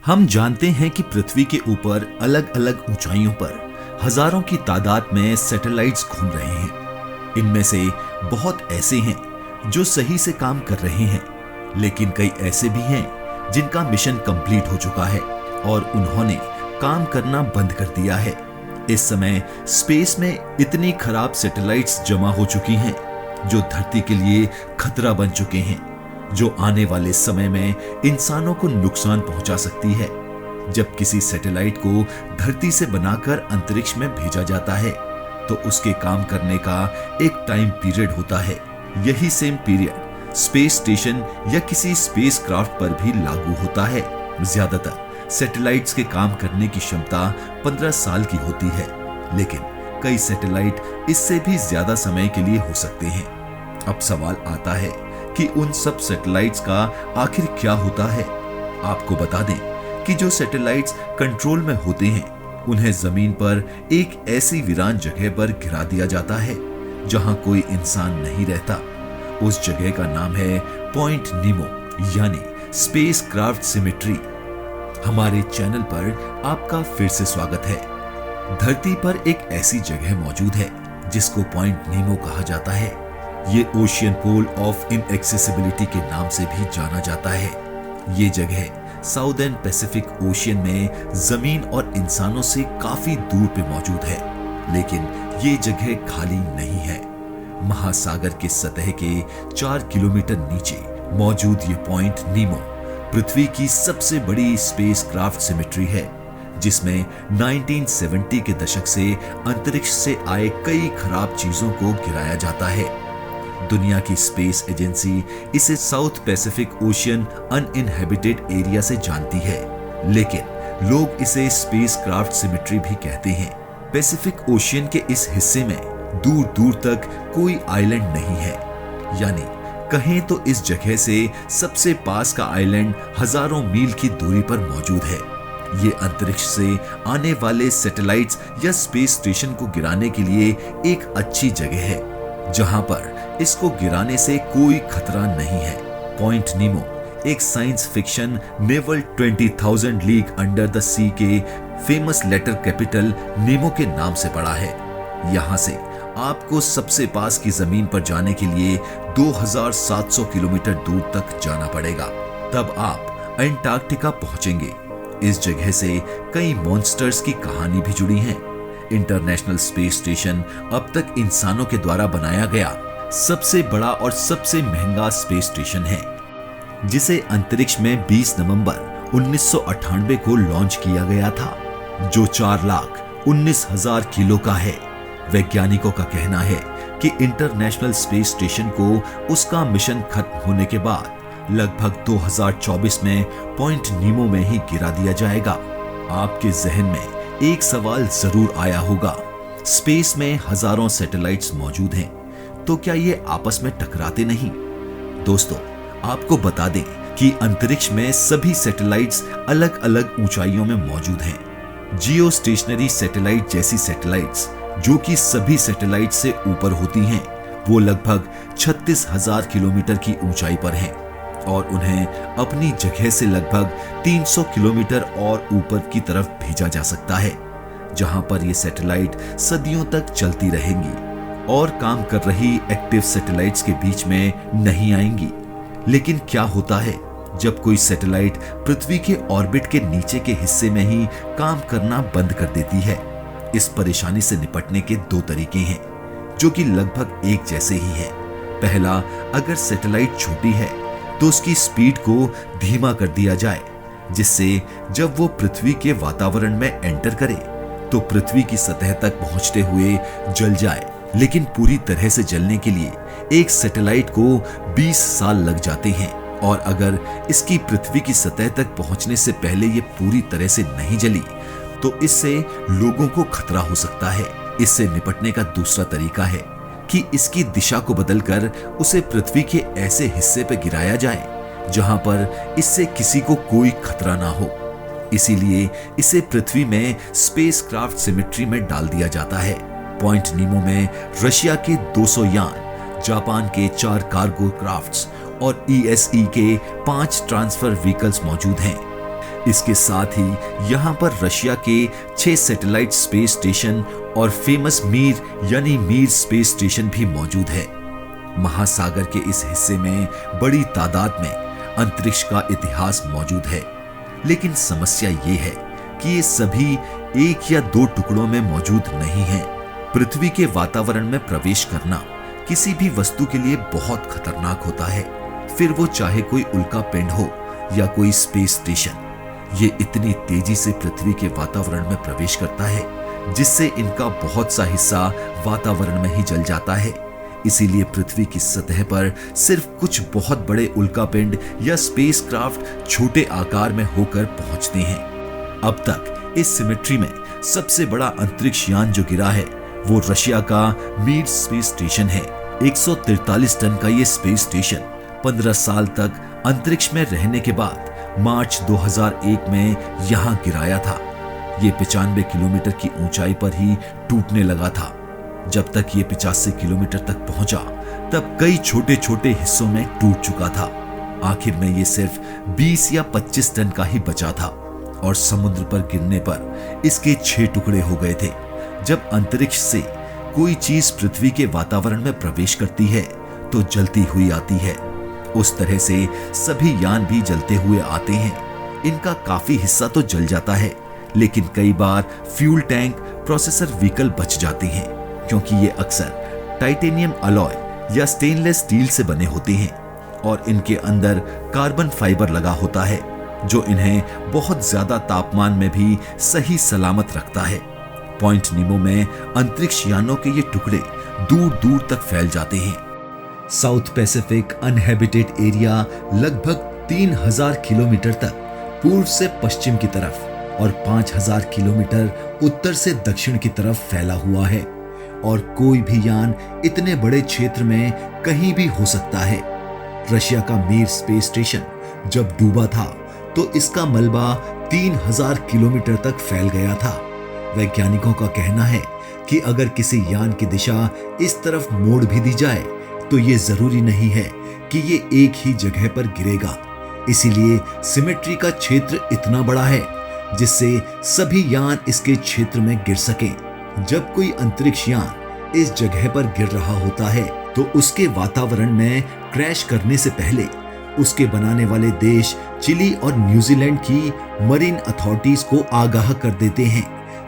हम जानते हैं कि पृथ्वी के ऊपर अलग अलग ऊंचाइयों पर हजारों की तादाद में सैटेलाइट्स घूम रहे हैं। इनमें से बहुत ऐसे हैं जो सही से काम कर रहे हैं, लेकिन कई ऐसे भी हैं जिनका मिशन कंप्लीट हो चुका है और उन्होंने काम करना बंद कर दिया है। इस समय स्पेस में इतनी खराब सैटेलाइट्स जमा हो चुकी हैं जो धरती के लिए खतरा बन चुके हैं, जो आने वाले समय में इंसानों को नुकसान पहुंचा सकती है। जब किसी सैटेलाइट को धरती से बनाकर अंतरिक्ष में भेजा जाता है तो उसके काम करने का एक टाइम पीरियड होता है। यही सेम पीरियड स्पेस स्टेशन या किसी स्पेस क्राफ्ट पर भी लागू होता है। ज्यादातर सैटेलाइट्स के काम करने की क्षमता 15 साल की होती है, लेकिन कई सैटेलाइट इससे भी ज्यादा समय के लिए हो सकते हैं। अब सवाल आता है कि उन सब सैटेलाइट्स का आखिर क्या होता है। आपको बता दें कि जो सैटेलाइट्स कंट्रोल में होते हैं उन्हें जमीन पर एक ऐसी वीरान जगह पर गिरा दिया जाता है जहां कोई इंसान नहीं रहता। उस जगह का नाम है पॉइंट नीमो यानी स्पेस क्राफ्ट सिमेट्री। हमारे चैनल पर आपका फिर से स्वागत है। धरती पर एक ऐसी जगह मौजूद है जिसको पॉइंट नीमो कहा जाता है। ये ओशियन पोल ऑफ इनएक्सेसिबिलिटी के नाम से भी जाना जाता है। ये जगह साउदर्न पैसिफिक ओशियन में जमीन और इंसानों से काफी दूर पे मौजूद है, लेकिन ये जगह खाली नहीं है। महासागर के सतह के 4 किलोमीटर नीचे मौजूद ये पॉइंट नीमो पृथ्वी की सबसे बड़ी स्पेस क्राफ्ट सिमेट्री है, जिसमें 1970 के दशक से अंतरिक्ष से आए कई खराब चीजों को गिराया जाता है। दुनिया की स्पेस एजेंसी इसे south Pacific ocean uninhabited area से जानती है, लेकिन लोग इसे स्पेस क्राफ्ट सिमेट्री भी कहते हैं। पैसिफिक ओशियन के इस हिस्से में दूर दूर तक कोई आइलैंड नहीं है, यानी कहें तो इस जगह से सबसे पास का आइलैंड हजारों मील की दूरी पर मौजूद है। ये अंतरिक्ष से आने वाले सैटेलाइट्स या स्पेस स्टेशन को गिराने के लिए एक अच्छी जगह है, जहां पर इसको गिराने से कोई खतरा नहीं है। पॉइंट नीमो एक science fiction novel 20,000 league under the sea के फेमस लेटर कैपिटल नेमो के नाम से पड़ा है। यहां से आपको सबसे पास की जमीन पर जाने के लिए 2700 किलोमीटर दूर तक जाना पड़ेगा, तब आप अंटार्कटिका पहुंचेंगे। इस जगह से कई मॉन्स्टर्स की कहानी भी जुड़ी है। इंटरनेशनल स्पेस स्टेशन अब तक इंसानों के द्वारा बनाया गया सबसे बड़ा और सबसे महंगा स्पेस स्टेशन है, जिसे अंतरिक्ष में 20 नवंबर 1998 को लॉन्च किया गया था, जो 4,19,000 किलो का है। वैज्ञानिकों का कहना है कि इंटरनेशनल स्पेस स्टेशन को उसका मिशन खत्म होने के बाद लगभग 2024 में पॉइंट नीमो में ही गिरा दिया जाएगा। आपके जहन में एक सवाल जरूर आया होगा, स्पेस में हजारों सैटेलाइट्स मौजूद हैं, तो क्या ये आपस में टकराते नहीं? दोस्तों, आपको बता दें कि अंतरिक्ष में सभी सैटेलाइट्स अलग अलग ऊंचाइयों में मौजूद हैं। जियो स्टेशनरी सैटेलाइट जैसी सैटेलाइट्स जो कि सभी सैटेलाइट से ऊपर होती हैं, वो लगभग 36,000 किलोमीटर की ऊंचाई पर हैं और उन्हें अपनी जगह से लगभग 300 किलोमीटर और ऊपर की तरफ भेजा जा सकता है, जहां पर ये सैटेलाइट सदियों तक चलती रहेंगी और काम कर रही एक्टिव सैटेलाइट्स के बीच में नहीं आएंगी। लेकिन क्या होता है जब कोई सैटेलाइट पृथ्वी के ऑर्बिट के नीचे के हिस्से में ही काम करना बंद कर देती है? इस परेशानी से निपटने के 2 तरीके हैं, जो कि लगभग एक जैसे ही हैं। पहला, अगर सैटेलाइट छोटी है तो उसकी स्पीड को धीमा कर दिया जाए, जिससे जब वो पृथ्वी के वातावरण में एंटर करे तो पृथ्वी की सतह तक पहुंचते हुए जल जाए। लेकिन पूरी तरह से जलने के लिए एक सैटेलाइट को 20 साल लग जाते हैं, और अगर इसकी पृथ्वी की सतह तक पहुंचने से पहले ये पूरी तरह से नहीं जली तो इससे लोगों को खतरा हो सकता है। इससे निपटने का दूसरा तरीका है कि इसकी दिशा को बदलकर उसे पृथ्वी के ऐसे हिस्से पर गिराया जाए जहां पर इससे किसी को कोई खतरा ना हो। इसीलिए इसे पृथ्वी में स्पेस क्राफ्ट सिमेट्री में डाल दिया जाता है। पॉइंट नीमो में रशिया के 200 यान, जापान के 4 कार्गो क्राफ्ट्स और ESE के 5 ट्रांसफर व्हीकल्स मौजूद हैं। इसके साथ ही यहाँ पर रशिया के 6 सैटेलाइट स्पेस स्टेशन और फेमस मीर यानी मीर स्पेस स्टेशन भी मौजूद है। महासागर के इस हिस्से में बड़ी तादाद में अंतरिक्ष का इतिहास मौजूद है, लेकिन समस्या ये है कि ये सभी एक या दो टुकड़ों में मौजूद नहीं हैं। पृथ्वी के वातावरण में प्रवेश करना किसी भी वस्तु के लिए बहुत खतरनाक होता है, फिर वो चाहे कोई उल्का पिंड हो या कोई स्पेस स्टेशन। ये इतनी तेजी से पृथ्वी के वातावरण में प्रवेश करता है जिससे इनका बहुत सा हिस्सा वातावरण में ही जल जाता है। इसीलिए पृथ्वी की सतह पर सिर्फ कुछ बहुत बड़े उल्कापिंड या स्पेसक्राफ्ट छोटे आकार में होकर पहुंचते हैं। अब तक इस सिमेट्री में सबसे बड़ा अंतरिक्ष यान जो गिरा है वो रशिया का मीर स्पेस स्टेशन है। 143 टन का ये स्पेस स्टेशन 15 साल तक अंतरिक्ष में रहने के बाद मार्च 2001 में यहां गिराया था। ये 95 किलोमीटर की ऊंचाई पर ही टूटने लगा था। जब तक ये 85 किलोमीटर तक पहुंचा तब कई छोटे छोटे हिस्सों में टूट चुका था। आखिर में ये सिर्फ 20 या 25 टन का ही बचा था और समुद्र पर गिरने पर इसके 6 टुकड़े हो गए थे। जब अंतरिक्ष से कोई चीज पृथ्वी के वातावरण में प्रवेश करती है तो जलती हुई आती है। उस तरह से सभी यान भी जलते हुए आते हैं। इनका काफी हिस्सा तो जल जाता है, लेकिन कई बार फ्यूल टैंक, प्रोसेसर व्हीकल बच जाते हैं, क्योंकि ये अक्सर टाइटेनियम अलॉय या स्टेनलेस स्टील से बने होते हैं और इनके अंदर कार्बन फाइबर लगा होता है जो इन्हें बहुत ज्यादा तापमान में भी सही सलामत रखता है। पॉइंट नीमो में अंतरिक्ष यानों के ये टुकड़े दूर दूर तक फैल जाते हैं। साउथ पैसिफिक अनहैबिटेड एरिया लगभग 3000 किलोमीटर तक पूर्व से पश्चिम की तरफ और 5000 किलोमीटर उत्तर से दक्षिण की तरफ फैला हुआ है और कोई भी यान इतने बड़े क्षेत्र में कहीं भी हो सकता है। रशिया का मीर स्पेस स्टेशन जब डूबा था तो इसका मलबा 3000 किलोमीटर तक फैल गया था। वैज्ञानिकों का कहना है कि अगर किसी यान की दिशा इस तरफ मोड़ भी दी जाए तो ये जरूरी नहीं है कि ये एक ही जगह पर गिरेगा। इसीलिए सिमेट्री का क्षेत्र इतना बड़ा है जिससे सभी यान इसके क्षेत्र में गिर सकें। जब कोई अंतरिक्ष यान इस जगह पर गिर रहा होता है तो उसके वातावरण में क्रैश करने से पहले उसके बनाने वाले देश चिली और न्यूजीलैंड की मरीन अथॉरिटीज को आगाह कर देते हैं,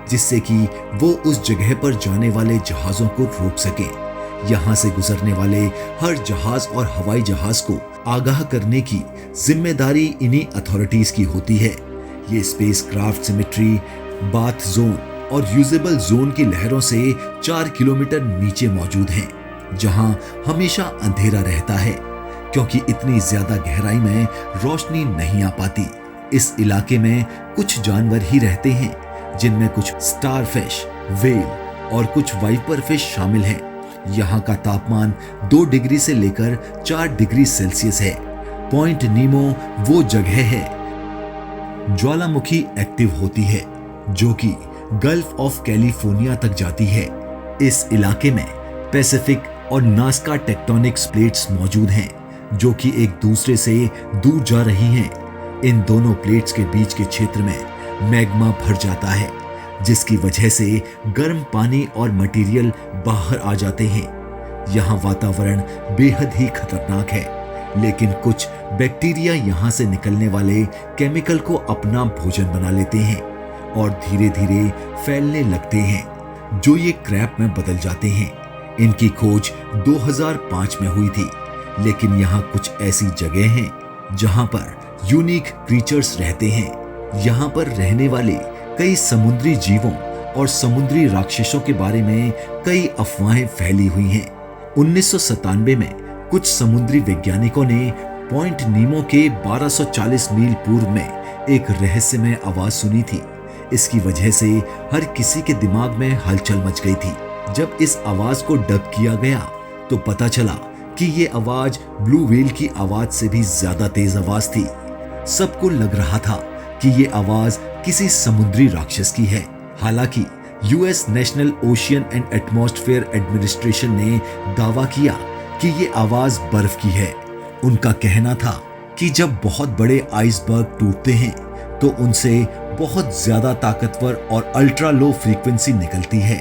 जिससे कि वो उस जगह पर जाने वाले जहाजों को रोक सकें। यहाँ से गुजरने वाले हर जहाज और हवाई जहाज को आगाह करने की जिम्मेदारी इन्हीं अथॉरिटीज की होती है। ये स्पेसक्राफ्ट सिमेट्री, बाथ जोन और यूजेबल जोन की लहरों से 4 किलोमीटर नीचे मौजूद हैं, जहां हमेशा अंधेरा रहता है क्योंकि इतनी ज्यादा गहराई में रोशनी नहीं आ पाती। इस इलाके में कुछ जानवर ही रहते हैं जिनमें कुछ स्टारफिश, वेल और कुछ वाइपर फिश शामिल हैं। यहाँ का तापमान 2 डिग्री से लेकर 4 डिग्री सेल्सियस है। पॉइंट नीमो वो जगह है ज्वालामुखी एक्टिव होती है जो कि गल्फ ऑफ कैलिफोर्निया तक जाती है। इस इलाके में पैसिफिक और नास्का टेक्टोनिक्स प्लेट्स मौजूद हैं जो कि एक दूसरे से दूर जा रही हैं। इन दोनों प्लेट्स के बीच के क्षेत्र में मैग्मा भर जाता है, जिसकी वजह से गर्म पानी और मटेरियल बाहर आ जाते हैं। यहाँ वातावरण बेहद ही खतरनाक है, लेकिन कुछ बैक्टीरिया यहाँ से निकलने वाले केमिकल को अपना भोजन बना लेते हैं और धीरे धीरे फैलने लगते हैं, जो ये क्रैप में बदल जाते हैं। इनकी खोज 2005 में हुई थी, लेकिन यहाँ कुछ ऐसी जगह हैं जहाँ पर यूनिक क्रीचर्स रहते हैं। यहाँ पर रहने वाले कई समुद्री जीवों और समुद्री राक्षसों के बारे में कई अफवाहें फैली हुई हैं। 1997 में कुछ समुद्री वैज्ञानिकों ने पॉइंट नीमो के 1240 मील पूर्व में एक रहस्यमय आवाज सुनी थी। इसकी वजह से हर किसी के दिमाग में हलचल मच गई थी। जब इस आवाज को डब किया गया तो पता चला कि ये आवाज ब्लू व्हेल की आवाज से भी ज्यादा तेज आवाज थी। सबको लग रहा था कि ये आवाज किसी समुद्री राक्षस की है। हालांकि US national ocean and atmosphere administration ने दावा किया कि ये आवाज बर्फ की है। उनका कहना था कि जब बहुत बड़े आइसबर्ग टूटते हैं तो उनसे बहुत ज्यादा ताकतवर और अल्ट्रा लो फ्रीक्वेंसी निकलती है।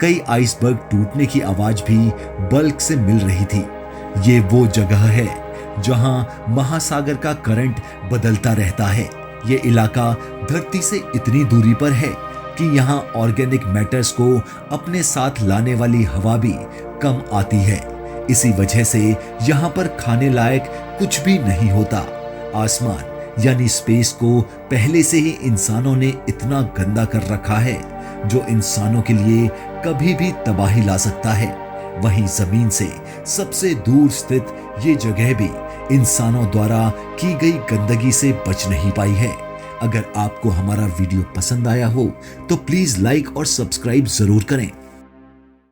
कई आइसबर्ग टूटने की आवाज भी बल्क से मिल रही थी। ये वो जगह है जहां महासागर का करंट बदलता रहता है। ये इलाका धरती से इतनी दूरी पर है कि यहाँ ऑर्गेनिक मैटर्स को अपने साथ लाने वाली हवा भी कम आती है। इसी वजह से यहाँ पर खाने लायक कुछ भी नहीं होता। आसमान यानी स्पेस को पहले से ही इंसानों ने इतना गंदा कर रखा है जो इंसानों के लिए कभी भी तबाही ला सकता है। वहीं जमीन से सबसे दूर स्थित ये जगह भी इंसानों द्वारा की गई गंदगी से बच नहीं पाई है। अगर आपको हमारा वीडियो पसंद आया हो तो प्लीज लाइक और सब्सक्राइब जरूर करें।